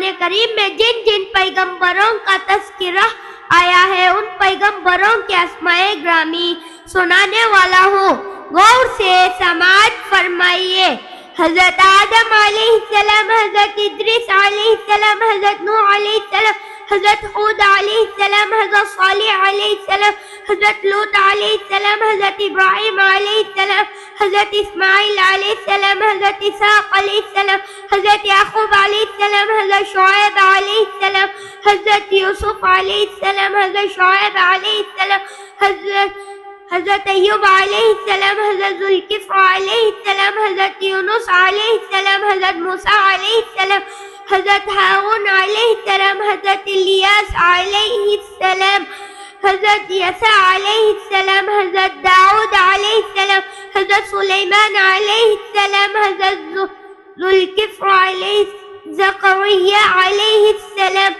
कुरान करीम में जिन जिन पैगंबरों का तज़किरा आया है उन पैगंबरों के अस्माए ग्रामी सुनाने वाला हूँ। गौर से समाज फरमाइए। हजरत आदम अलैहिस्सलाम, हजरत इद्रिस अलैहिस्सलाम, हजरत नूह अलैहिस्सलाम, हजरत हूद अलैहिस्सलाम, हजरत सालिह अलैहिस्सलाम, हजरत लूत अलैहिस्सलाम, हजरत इब्राहिम अलैहिस्सलाम, हजरत इस्माइल अलैहिस्सलाम, हजरत इसहाक अलैहिस्सलाम, हजरत याकूब अलैहिस्सलाम, हजरत शुएब अलैहिस्सलाम, हजरत यूसुफ अलैहिस्सलाम, हजरत शुएब अलैहिस्सलाम, हजरत अय्यूब अलैहिस्सलाम, हजरत जुल्किफ्ल अलैहिस्सलाम, हजरत यूनुस अलैहिस्सलाम, हजरत मूसा अलैहिस्सलाम, हजरत हारून अलैहिस्सलाम, हजरत इलियास अलैहिस्सलाम, हजरत यसा अलैहिस्सलाम, हजरत दाऊद अलैहिस्सलाम, हजरत सुलेमान अलैहिस्सलाम, हजरत जुल्किफ्ल अलैहिस्सलाम, ज़करिया अलैहिस्सलाम,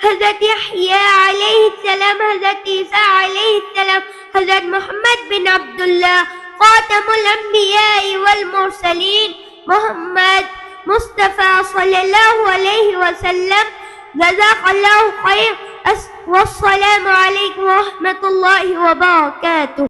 हजरत यहया अलैहिस्सलाम, हजरत ईसा अलैहिस्सलाम, हजरत मोहम्मद बिन अब्दुल्लाह ख़ातमुल अंबिया वल मुरसलीन मोहम्मद मुस्तफ़ा सल्लल्लाहु अलैहि वसल्लम। जज़ाकल्लाहु खैर। वस्सलामु अलैकुम व रहमतुल्लाहि व बरकातुहू।